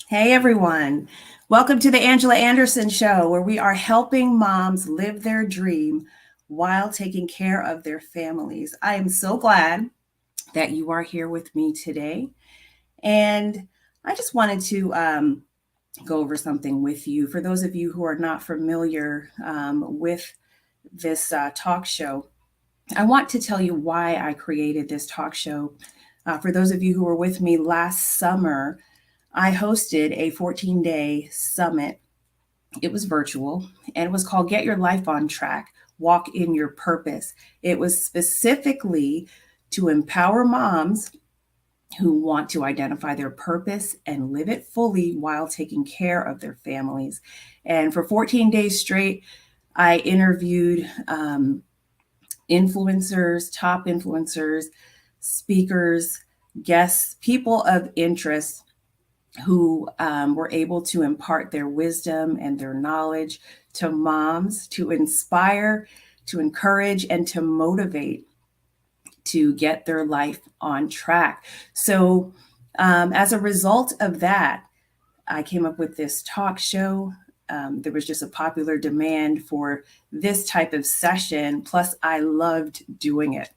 Hey everyone. Welcome to the Angela Anderson Show, where we are helping moms live their dream while taking care of their families. I am so glad that you are here with me today. And I just wanted to go over something with you. For those of you who are not familiar with this talk show, I want to tell you why I created this talk show. For those of you who were with me last summer, I hosted a 14-day summit. It was virtual and it was called Get Your Life on Track, Walk in Your Purpose. It was specifically to empower moms who want to identify their purpose and live it fully while taking care of their families. And for 14 days straight, I interviewed influencers, top influencers, speakers, guests, people of interest who were able to impart their wisdom and their knowledge to moms to inspire, to encourage, and to motivate to get their life on track. So, as a result of that, I came up with this talk show. There was just a popular demand for this type of session. Plus, I loved doing it.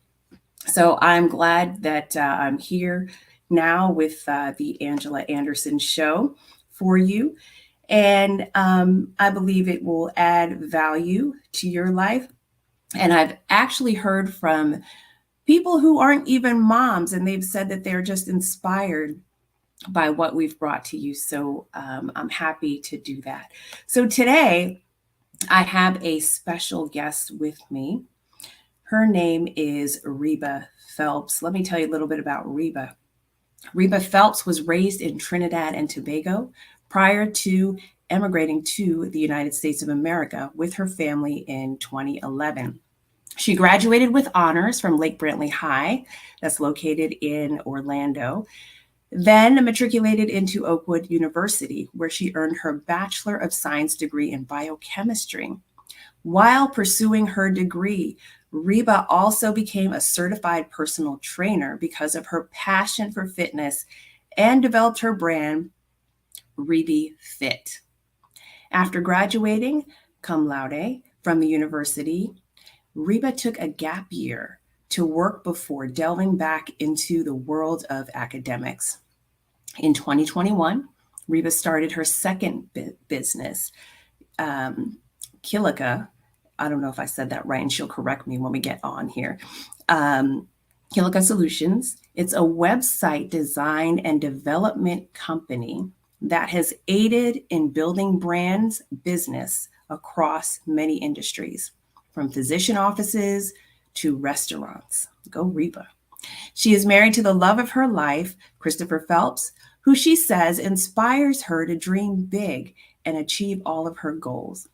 So I'm glad that I'm here now with the Angela Anderson Show for you. And I believe it will add value to your life. And I've actually heard from people who aren't even moms, and they've said that they're just inspired by what we've brought to you. So I'm happy to do that. So today, I have a special guest with me. Her name is Reba Phelps. Let me tell you a little bit about Reba. Reba Phelps was raised in Trinidad and Tobago prior to emigrating to the United States of America with her family in 2011. She graduated with honors from Lake Brantley High, that's located in Orlando, then matriculated into Oakwood University, where she earned her Bachelor of Science degree in biochemistry. While pursuing her degree, Reba also became a certified personal trainer because of her passion for fitness and developed her brand, Reba Fit. After graduating cum laude from the university, Reba took a gap year to work before delving back into the world of academics. In 2021, Reba started her second business, Kilika. I don't know if I said that right, and she'll correct me when we get on here. Kilika Solutions. It's a website design and development company that has aided in building brands business across many industries, from physician offices to restaurants. Go Reba. She is married to the love of her life, Christopher Phelps, who she says inspires her to dream big and achieve all of her goals.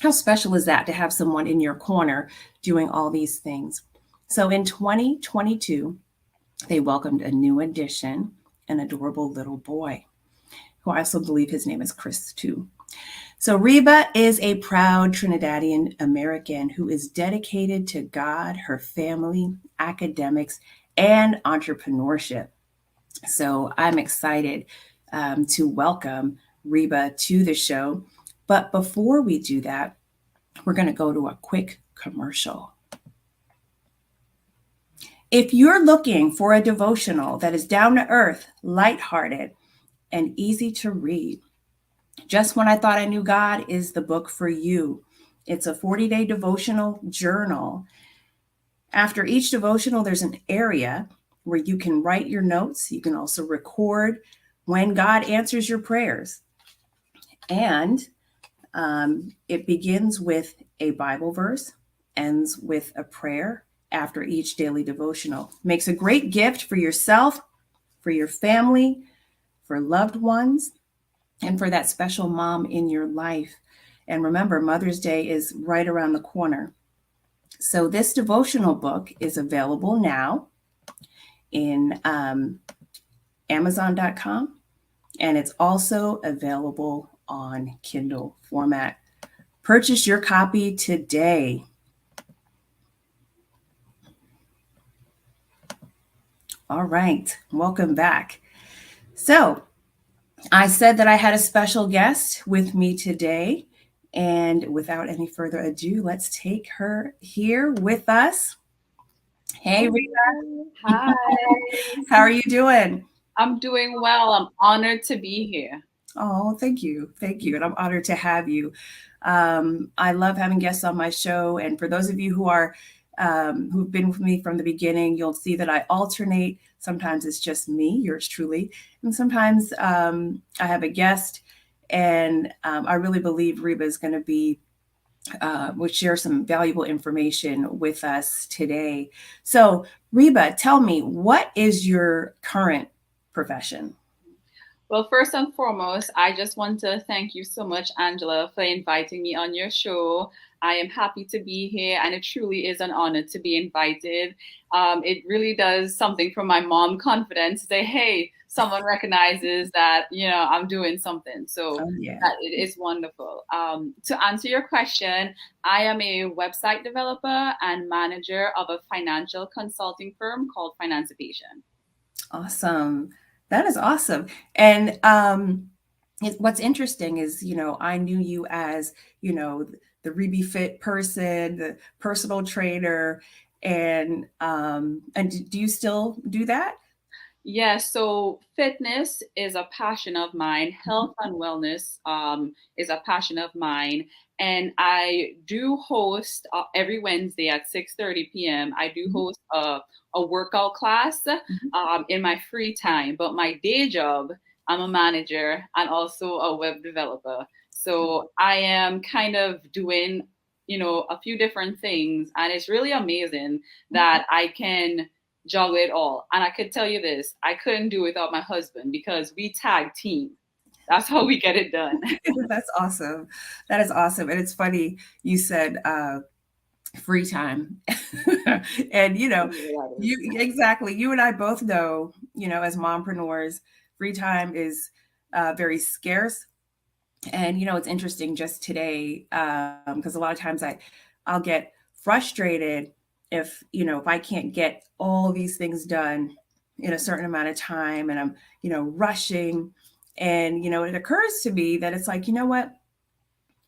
How special is that to have someone in your corner doing all these things? So in 2022, they welcomed a new addition, an adorable little boy, who I also believe his name is Chris, too. So Reba is a proud Trinidadian American who is dedicated to God, her family, academics, and entrepreneurship. So I'm excited to welcome Reba to the show. But before we do that, we're going to go to a quick commercial. If you're looking for a devotional that is down to earth, lighthearted, and easy to read, Just When I Thought I Knew God is the book for you. It's a 40-day devotional journal. After each devotional, there's an area where you can write your notes. You can also record when God answers your prayers. And it begins with a Bible verse, ends with a prayer after each daily devotional. Makes a great gift for yourself, for your family, for loved ones, and for that special mom in your life. And remember, Mother's Day is right around the corner. So this devotional book is available now in Amazon.com, and it's also available on Kindle format. Purchase your copy today. All right, welcome back. So, I said that I had a special guest with me today. And without any further ado, let's take her here with us. Hey, Rita. Hello. Hi. How are you doing? I'm doing well. I'm honored to be here. Oh, thank you. Thank you. And I'm honored to have you. I love having guests on my show. And for those of you who are who've been with me from the beginning, you'll see that I alternate. Sometimes it's just me, yours truly, and sometimes I have a guest. And I really believe Reba is going to be will share some valuable information with us today. So, Reba, tell me, what is your current profession? Well, first and foremost, I just want to thank you so much, Angela, for inviting me on your show. I am happy to be here, and it truly is an honor to be invited. It really does something for my mom confidence to say, hey, someone recognizes that, I'm doing something. So Oh, yeah. that it is wonderful. To answer your question, I am a website developer and manager of a financial consulting firm called Financipation. Awesome. That is awesome. And what's interesting is, I knew you as, the Reby Fit person, the personal trainer, and do you still do that? Yes, so fitness is a passion of mine. Mhm. Health and wellness is a passion of mine. And I do host every Wednesday at 6:30 p.m. I do Mhm. host a workout class Mhm. in my free time. But my day job, I'm a manager and also a web developer. So I am kind of doing, a few different things. And it's really amazing that I can juggle it all. And I could tell you this, I couldn't do it without my husband because we tag team. That's how we get it done. That's awesome. That is awesome. And it's funny you said free time. And That is. you exactly, you and I both know, as mompreneurs, free time is very scarce. And it's interesting just today, because a lot of times I'll get frustrated if I can't get all these things done in a certain amount of time, and I'm rushing. And it occurs to me that it's like, what,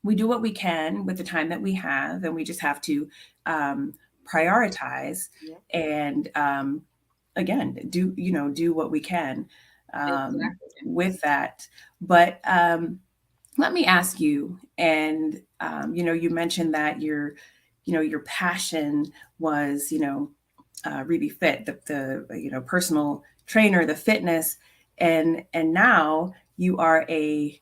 we do what we can with the time that we have, and we just have to um, prioritize Yep, and again do what we can exactly. with that. But let me ask you, and you mentioned that your passion was really fit, the personal trainer, the fitness, and now you are a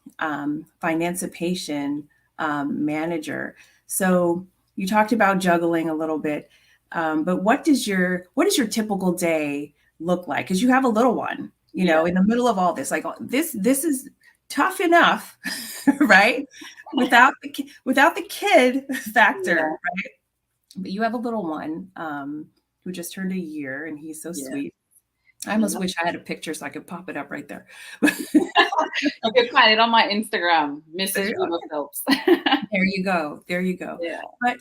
financipation manager. So you talked about juggling a little bit, but what does your typical day look like? Because you have a little one, Yeah. in the middle of all this, like this is tough enough, right? Without the kid factor, Yeah. but you have a little one who just turned a year, and he's so Yeah. sweet. I almost Yeah. wish I had a picture so I could pop it up right there. You can find it on my Instagram, Mrs. There Reba Phelps. there you go. There you go. Yeah. But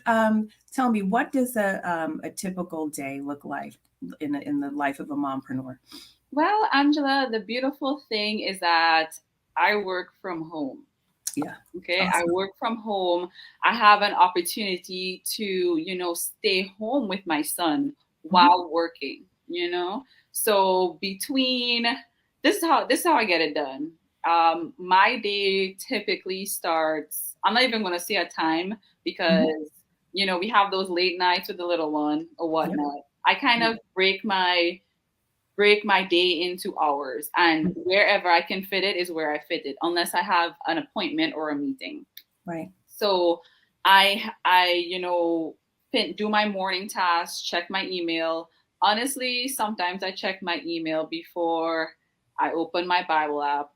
tell me, what does a typical day look like in the life of a mompreneur? Well, Angela, the beautiful thing is that I work from home. Yeah, Okay, I awesome. work from home. I have an opportunity to, stay home with my son Mhm. while working. So between this is how I get it done. My day typically starts. I'm not even going to say a time because Mhm. we have those late nights with the little one or Yep. whatnot. I kind Yep. of break my day into hours, and Mhm. wherever I can fit it is where I fit it unless I have an appointment or a meeting. Right. So I do my morning tasks, check my email. Honestly, sometimes I check my email before I open my Bible app.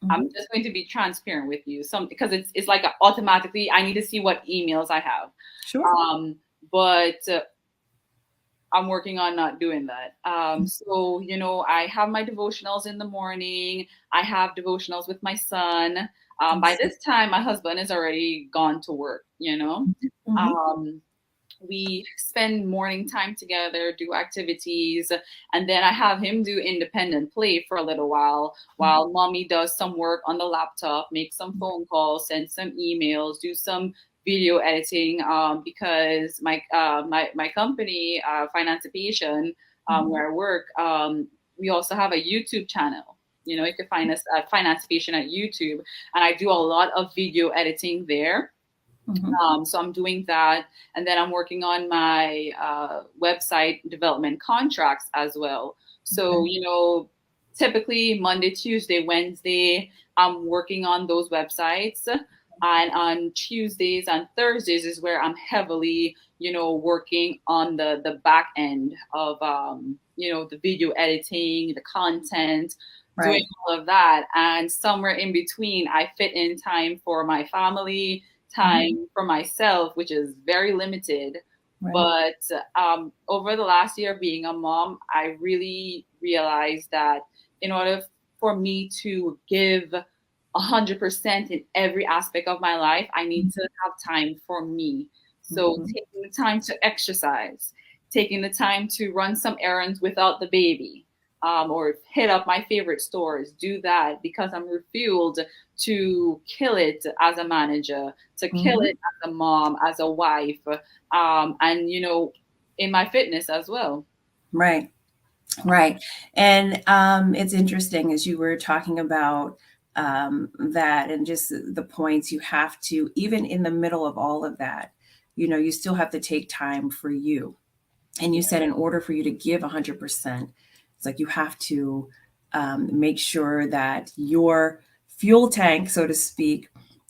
I'm Mhm. just going to be transparent with you, some because it's like automatically I need to see what emails I have. Sure. But I'm working on not doing that. So I have my devotionals in the morning. I have devotionals with my son. By Awesome. this time, my husband is already gone to work. Mhm. Um, We spend morning time together, do activities, and then I have him do independent play for a little while mommy does some work on the laptop, make some phone calls, send some emails, do some video editing, because my company, Financipation, where I work, we also have a YouTube channel. You can find us at Financipation at YouTube, and I do a lot of video editing there. Mhm. So I'm doing that, and then I'm working on my website development contracts as well. So Okay. typically Monday, Tuesday, Wednesday, I'm working on those websites, and on Tuesdays and Thursdays is where I'm heavily, working on the back end of the video editing, the content, doing Right. all of that, and somewhere in between, I fit in time for my family, Mhm. time for myself, which is very limited. Right. But over the last year of being a mom, I really realized that in order for me to give 100% in every aspect of my life, I need to have time for me. So Mhm. taking the time to exercise, taking the time to run some errands without the baby, or hit up my favorite stores, do that because I'm refueled to kill it as a manager, to kill Mhm. it as a mom, as a wife, and in my fitness as well. Right. Right. And it's interesting as you were talking about that and just the points you have to, even in the middle of all of that, you still have to take time for you. And you said in order for you to give 100%, it's like you have to make sure that your fuel tank, so to speak,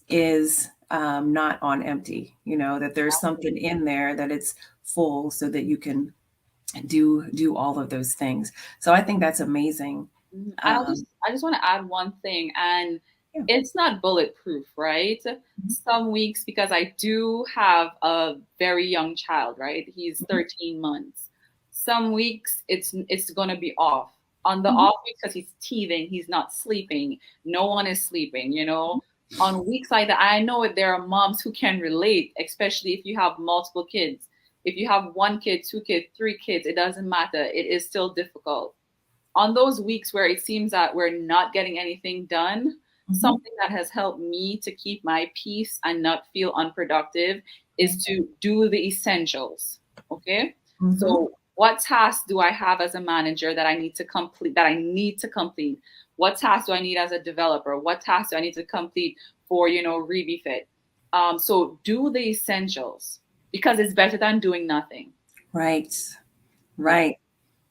is not on empty, that there's something in there that it's full so that you can do all of those things. So I think that's amazing. Mhm. And Um, I just want to add one thing, and yeah. it's not bulletproof, right? Some weeks, because I do have a very young child, right? He's Mhm. 13 months. Some weeks it's going to be off. On the Mhm. off weeks, because he's teething, he's not sleeping. No one is sleeping. On weeks like that, I know there are moms who can relate, especially if you have multiple kids. If you have one kid, two kids, three kids, it doesn't matter. It is still difficult. On those weeks where it seems that we're not getting anything done, Mhm. something that has helped me to keep my peace and not feel unproductive is to do the essentials. Okay. Mhm. So, what tasks do I have as a manager that I need to complete? That I need to complete? What tasks do I need as a developer? What tasks do I need to complete for Reba Fit? So do the essentials because it's better than doing nothing. Right. Right.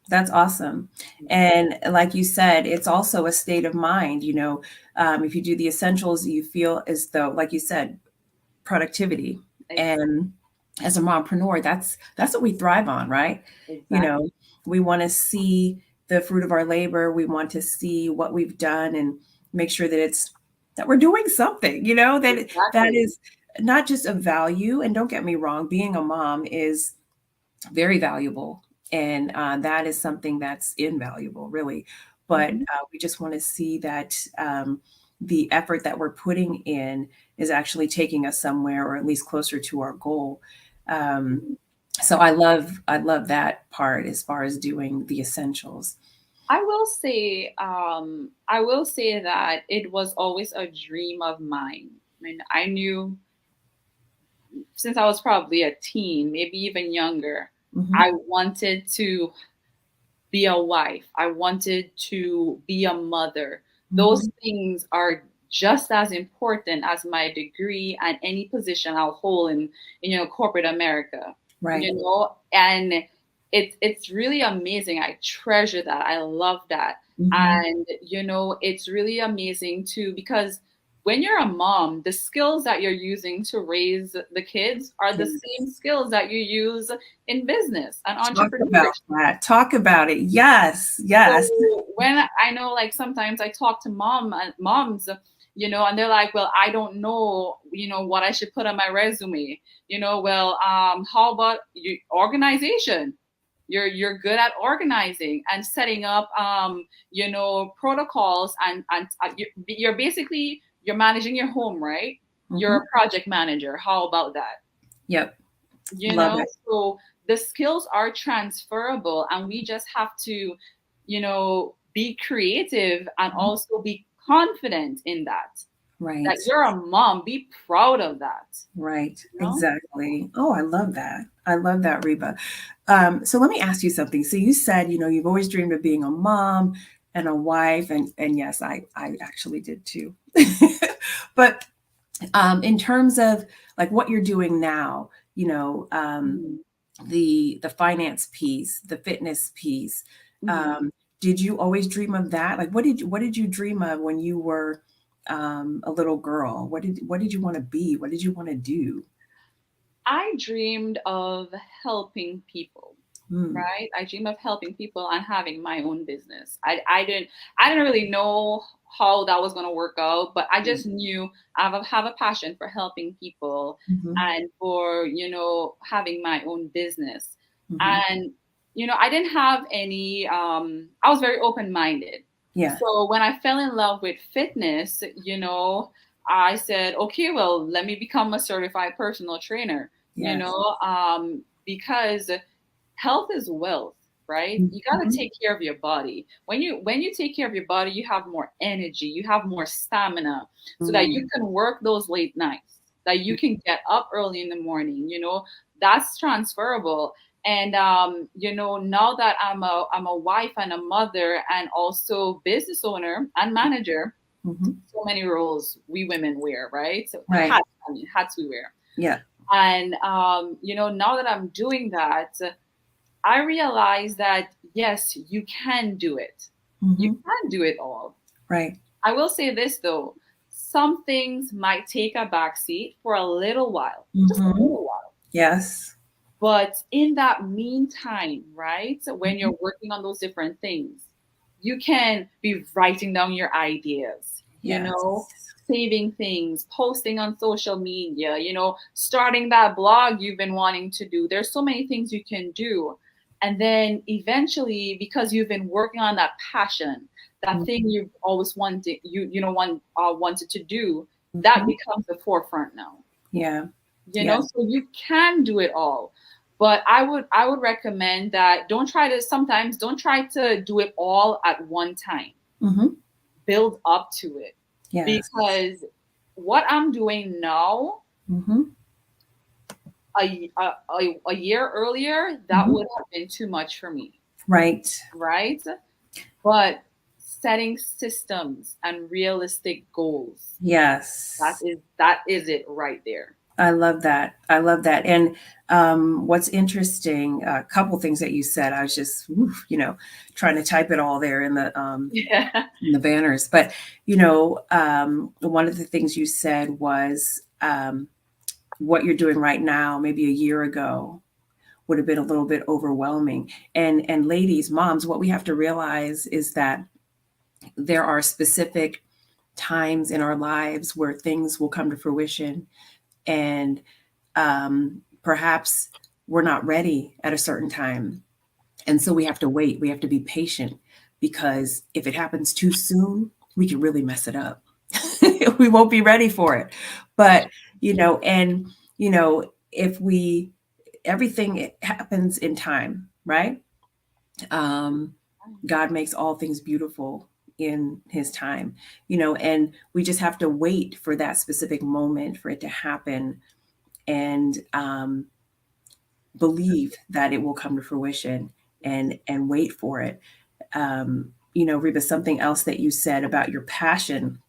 That's awesome. And like you said, it's also a state of mind. If you do the essentials, you feel as though, like you said, productivity. And as a mompreneur, that's what we thrive on, right? You Exactly. know, we want to see the fruit of our labor. We want to see what we've done and make sure that we're doing something, that Exactly. is not just of value. And don't get me wrong, being a mom is very valuable. And that is something that's invaluable, really. But Mhm. we just want to see that the effort that we're putting in is actually taking us somewhere, or at least closer to our goal. Um, so I love that part as far as doing the essentials. I will say that it was always a dream of mine. I mean, I knew since I was probably a teen, maybe even younger, Hmm. I wanted to be a wife. I wanted to be a mother. Those Hmm. things are just as important as my degree and any position I'll hold in corporate America. Right. And it's really amazing. I treasure that. I love that. Hmm. And it's really amazing too because when you're a mom, the skills that you're using to raise the kids are the same Yes. skills that you use in business and Talk about entrepreneurship. that. Talk about it. Yes. Yes. So when I know, like sometimes I talk to moms, and they're like, "Well, I don't know, what I should put on my resume." Well, how about you, organization? You're good at organizing and setting up, protocols, and you're basically you're managing your home, right? You're Hmm. a project manager. How about that? Yep. you Love know? it. So the skills are transferable, and we just have to, be creative and Mhm. also be confident in that. That Right. you're a mom, be proud of that, Right. you know? Exactly. Oh, I love that. I love that, Reba. So let me ask you something. So you said, you've always dreamed of being a mom and a wife, and yes, I actually did too. But in terms of like what you're doing now, Mhm. the finance piece, the fitness piece, Mhm. um, did you always dream of that? Like, what did you dream of when you were a little girl? What did you want to be? What did you want to do? I dreamed of helping people, Mm, right? I dreamed of helping people and having my own business. I didn't really know how that was going to work out, but I mm, just knew I have a passion for helping people mhm, and for, having my own business. mhm. And I didn't have any I was very open-minded. Yeah. So when I fell in love with fitness, I said, okay, well, let me become a certified personal trainer, Yes. because health is wealth, right? You got to Mhm, take care of your body. When you take care of your body, you have more energy, you have more stamina, so that you mm, can work those late nights, that you can get up early in the morning. That's transferable. And now that I'm a wife and a mother and also business owner and manager, mhm. so many roles we women wear, right? So Right. hats we wear. Yeah. And now that I'm doing that, I realize that yes, you can do it. You Hmm. can do it all. Right. I will say this though, some things might take a backseat for a little while, just a Hmm. little while. Yes. But in that meantime, right, when Mhm. you're working on those different things, you can be writing down your ideas, Yes. saving things, posting on social media, starting that blog you've been wanting to do. There's so many things you can do. And then eventually, because you've been working on that passion, that thing Mhm. you've always wanted, wanted to do, that Mhm. becomes the forefront now. Yeah. Yeah. So you can do it all. But I would recommend that don't try to do it all at one time. Hmm. Build up to it, Yes. because what I'm doing now, Hmm. a year earlier, that Hmm. would have been too much for me, Right. right? But setting systems and realistic goals, that Yes. is that is it right there. I love that. I love that. And what's interesting, a couple things that you said, I was just, oof, trying to type it all there Yeah. in the banners. But, one of the things you said was what you're doing right now, maybe a year ago, would have been a little bit overwhelming. And ladies, moms, what we have to realize is that there are specific times in our lives where things will come to fruition, and perhaps we're not ready at a certain time. And so we have to wait. We have to be patient, because if it happens too soon, we can really mess it up. We won't be ready for it. But, if everything happens in time, right? Um, God makes all things beautiful in his time, and we just have to wait for that specific moment for it to happen, and believe that it will come to fruition, and wait for it. Reba, something else that you said about your passion,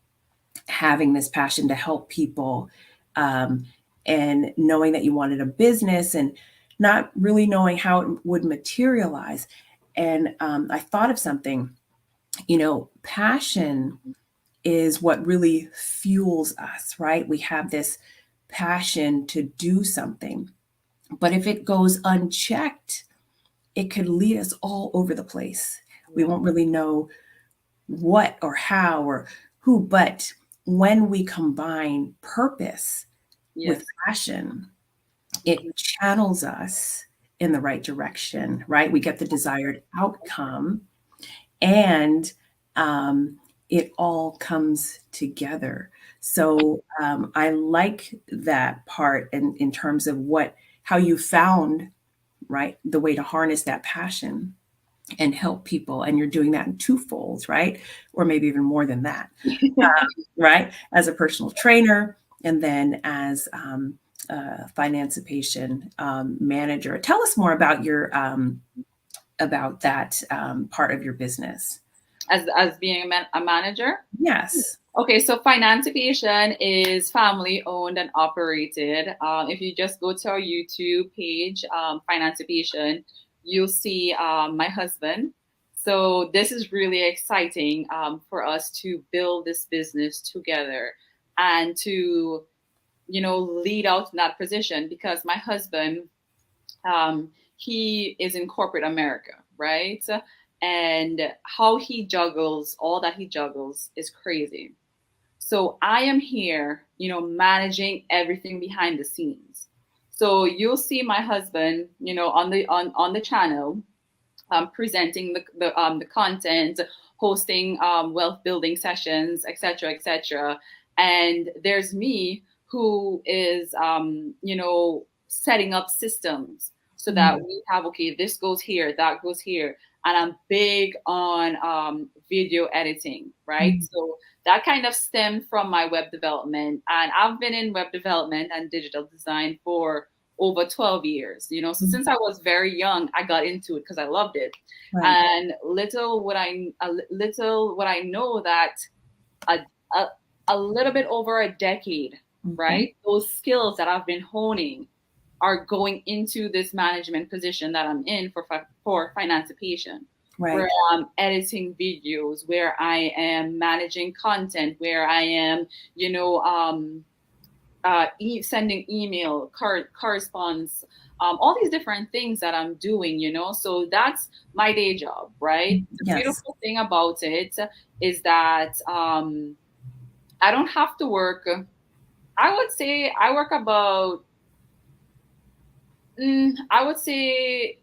having this passion to help people, um, and knowing that you wanted a business and not really knowing how it would materialize. And I thought of something. Passion is what really fuels us, right? We have this passion to do something, but if it goes unchecked, it could lead us all over the place. We Yeah. won't really know what or how or who, but when we combine purpose with Yes. passion, it Mhm. channels us in the right direction, right? We get the desired outcome, and it all comes together. So I like that part in terms of what how you found, right, the way to harness that passion and help people. And you're doing that in twofolds, right? Or maybe even more than that, right? As a personal trainer, and then as Financipation Manager. Tell us more about your about that part of your business. As being a manager. Yes. Okay, so Financipation is family owned and operated. If you just go to our YouTube page, Financipation, you'll see my husband. So this is really exciting for us to build this business together and to, lead out in that position, because my husband, he is in corporate America, right? And how he juggles all that he juggles is crazy. So I am here, managing everything behind the scenes. So you'll see my husband, on the channel, presenting the content, hosting wealth building sessions, etc., etc. And there's me who is, setting up systems so that we have, okay, this goes here, that goes here. And I'm big on video editing, right? So that kind of stemmed from my web development. And I've been in web development and digital design for over 12 years, So since I was very young, I got into it because I loved it. Right. And little would I know that a, a, a little bit over a decade, right? Those skills that I've been honing are going into this management position that I'm in for Financipation, Right. where I'm editing videos, where I am managing content, where I am, sending email, correspondence, all these different things that I'm doing, So that's my day job, right? The Yes. beautiful thing about it is that I don't have to work. I would say I work about. I would say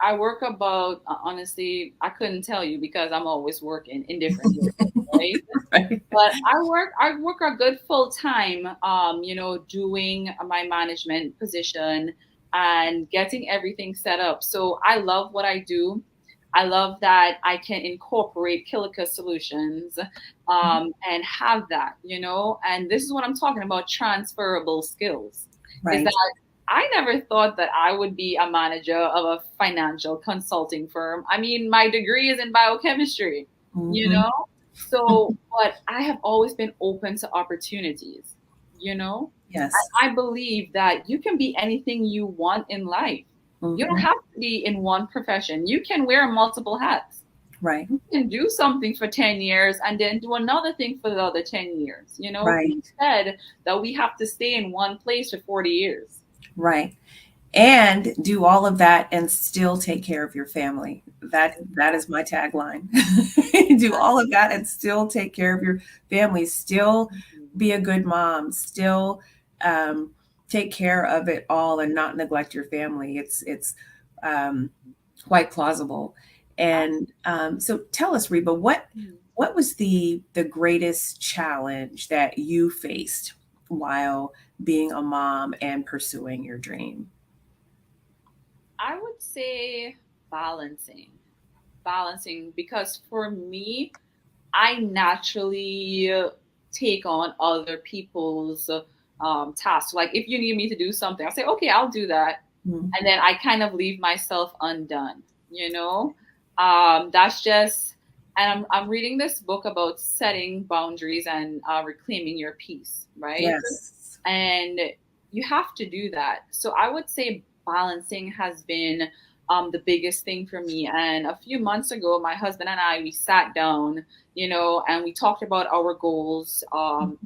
I work about. Honestly, I couldn't tell you because I'm always working in different ways, right? Right. But I work a good full time, doing my management position and getting everything set up. So I love what I do. I love that I can incorporate Kilica solutions and have that, and this is what I'm talking about, transferable skills. Is Right. that I never thought that I would be a manager of a financial consulting firm. I mean, my degree is in biochemistry, you know? So, but I have always been open to opportunities, Yes. I believe that you can be anything you want in life. You don't have to be in one profession. You can wear multiple hats. Right. You can do something for 10 years and then do another thing for the other 10 years. Right. Who said that we have to stay in one place for 40 years? Right. And do all of that and still take care of your family. That is my tagline. Do all of that and still take care of your family, still be a good mom, still take care of it all and not neglect your family. It's quite plausible. And so tell us, Reba, what was the greatest challenge that you faced while being a mom and pursuing your dream? I would say balancing. Balancing, because for me, I naturally take on other people's tasks. Like if you need me to do something, I'll say, okay, I'll do that. And then I kind of leave myself undone, That's just, and I'm reading this book about setting boundaries and reclaiming your peace, right? Yes. And you have to do that. So I would say balancing has been the biggest thing for me. And a few months ago, my husband and I, we sat down, and we talked about our goals,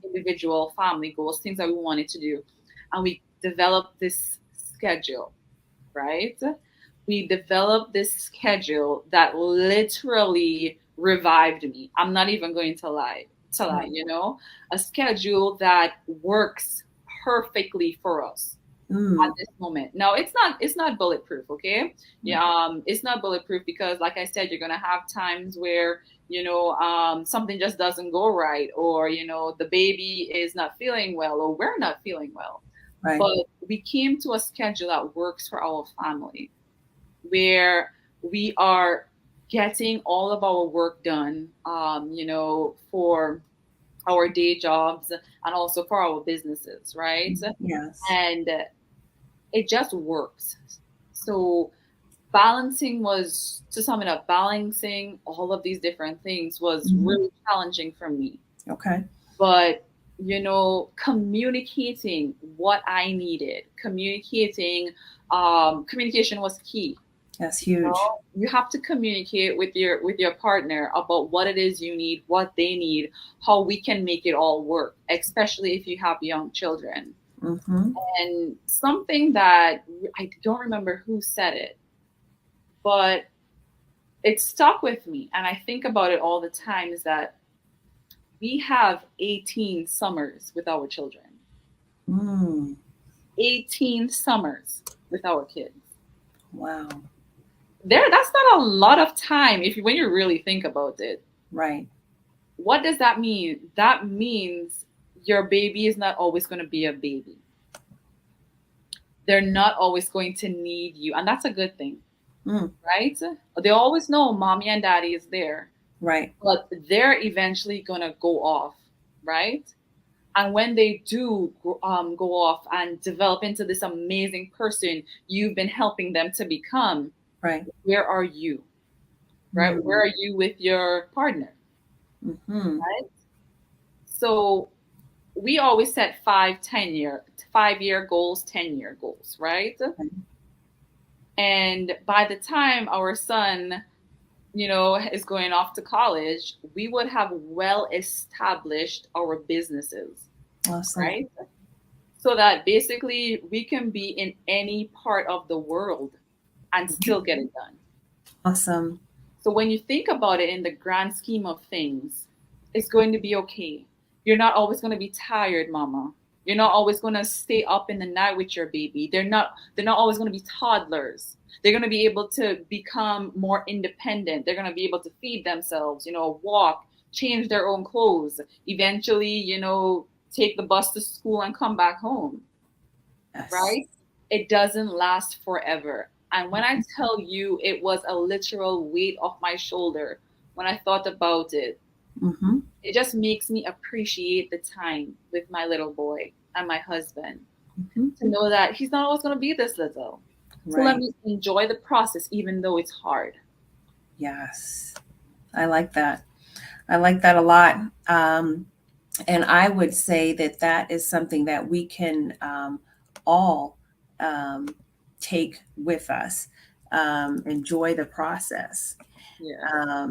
individual family goals, things that we wanted to do. And we developed this schedule, right? We developed this schedule that literally revived me. I'm not even going to lie, a schedule that works perfectly for us at this moment. Now it's not bulletproof, okay? Yeah, it's not bulletproof because, like I said, you're gonna have times where something just doesn't go right, or the baby is not feeling well, or we're not feeling well. Right. But we came to a schedule that works for our family, where we are getting all of our work done, for our day jobs and also for our businesses, right? Yes. And it just works. So balancing was, to sum it up, balancing all of these different things was Mhm. really challenging for me. Okay. But communicating what I needed, communication was key. That's huge. You have to communicate with your partner about what it is you need, what they need, how we can make it all work, especially if you have young children. Mm-hmm. And something that I don't remember who said it, but it stuck with me, and I think about it all the time, is that we have 18 summers with our children. Mm. 18 summers with our kids. Wow. That's not a lot of time if you, when you really think about it. Right. What does that mean? That means your baby is not always going to be a baby. They're not always going to need you, and that's a good thing, Mm. right? They always know mommy and daddy is there, Right. but they're eventually going to go off, right? And when they do go off and develop into this amazing person you've been helping them to become, Right. where are you? Right? Where Mm. are you with your partner? Mm-hmm. Right? So we always set 5-year goals, 10-year goals, right? And by the time our son, is going off to college, we would have well established our businesses, Awesome. right? So that basically we can be in any part of the world and still get it done. Awesome. So when you think about it in the grand scheme of things, it's going to be okay. You're not always going to be tired, mama. You're not always going to stay up in the night with your baby. They're not always going to be toddlers. They're going to be able to become more independent. They're going to be able to feed themselves, walk, change their own clothes, eventually, take the bus to school and come back home, Yes. right? It doesn't last forever. And when I tell you, it was a literal weight off my shoulder when I thought about it. Mm-hmm. It just makes me appreciate the time with my little boy and my husband, Mm-hmm. to know that he's not always going to be this little. So let Right. me enjoy the process, even though it's hard. Yes. I like that. I like that a lot. And I would say that that is something that we can all um, take with us. Enjoy the process. Yeah,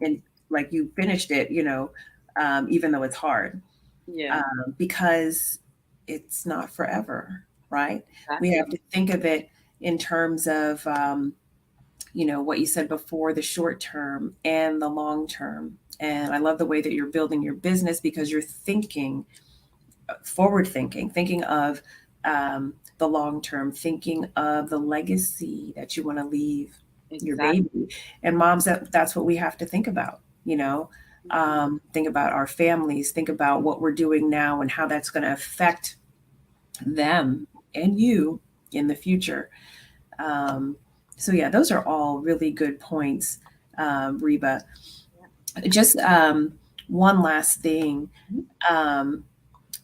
And like you finished it, even though it's hard, yeah, because it's not forever, right? We have exactly. to think of it in terms of, what you said before, the short term and the long term. And I love the way that you're building your business because you're thinking forward thinking of the long term, thinking of the legacy that you want to leave your Exactly. baby. And moms, that's what we have to think about, Mhm. think about our families, think about what we're doing now and how that's going to affect them and you in the future. Um, so, yeah, those are all really good points, Reba. Just one last thing. Um,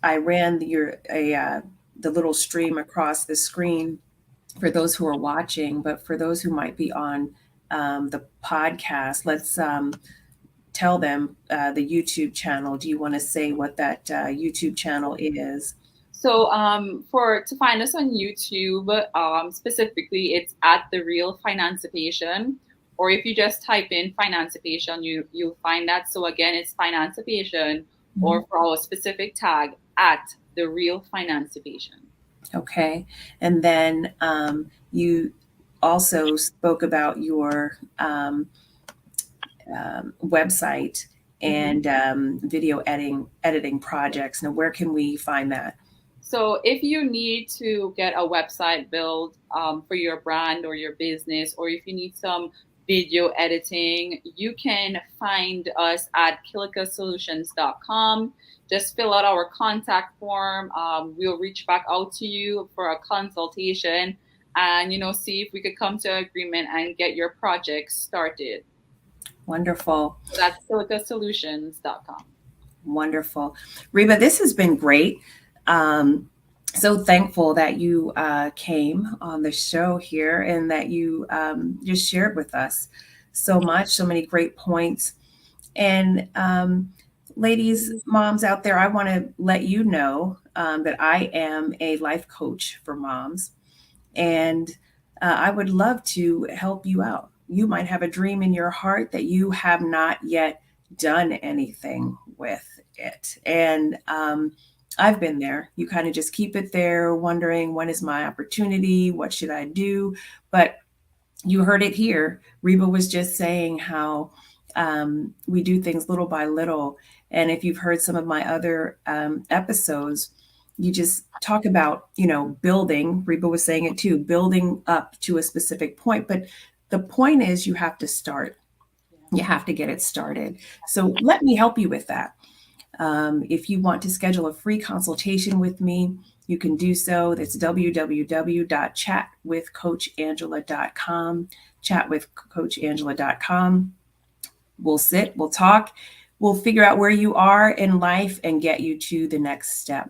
I ran the little stream across the screen for those who are watching, but for those who might be on the podcast, let's tell them the YouTube channel. Do you want to say what that YouTube channel is? So, for to find us on YouTube, specifically, it's at the Real Financipation, or if you just type in Financipation, you'll find that. So again, it's Financipation, Mhm. or for our specific tag, at the Real Financipation. Okay. And then you also spoke about your website Mhm. and video editing projects. Now, where can we find that? So if you need to get a website built for your brand or your business, or if you need some video editing, you can find us at kilikasolutions.com. just fill out our contact form. We'll reach back out to you for a consultation and, see if we could come to an agreement and get your project started. Wonderful. So that's silicasolutions.com. Wonderful. Reba, this has been great. So thankful that you came on the show here and that you just shared with us so much, so many great points. And ladies, moms out there, I want to let you know that I am a life coach for moms, and I would love to help you out. You might have a dream in your heart that you have not yet done anything with it. And I've been there. You kind of just keep it there, wondering, when is my opportunity? What should I do? But you heard it here. Reba was just saying how we do things little by little. And if you've heard some of my other episodes, you just talk about, building. Reba was saying it too, building up to a specific point. But the point is, you have to start. You have to get it started. So let me help you with that. If you want to schedule a free consultation with me, you can do so. That's www.chatwithcoachangela.com, chatwithcoachangela.com. We'll sit, we'll talk, we'll figure out where you are in life and get you to the next step.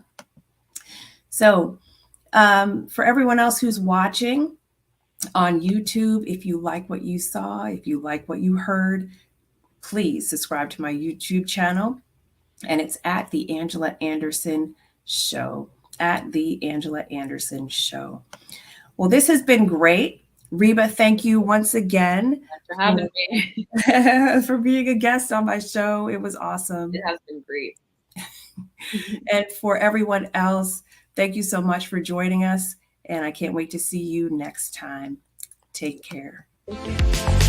So for everyone else who's watching on YouTube, if you like what you saw, if you like what you heard, please subscribe to my YouTube channel. And it's at The Angela Anderson Show, at The Angela Anderson Show. Well, this has been great. Reba, thank you once again for having me. For being a guest on my show. It was awesome. It has been great. And for everyone else, thank you so much for joining us. And I can't wait to see you next time. Take care. Thank you.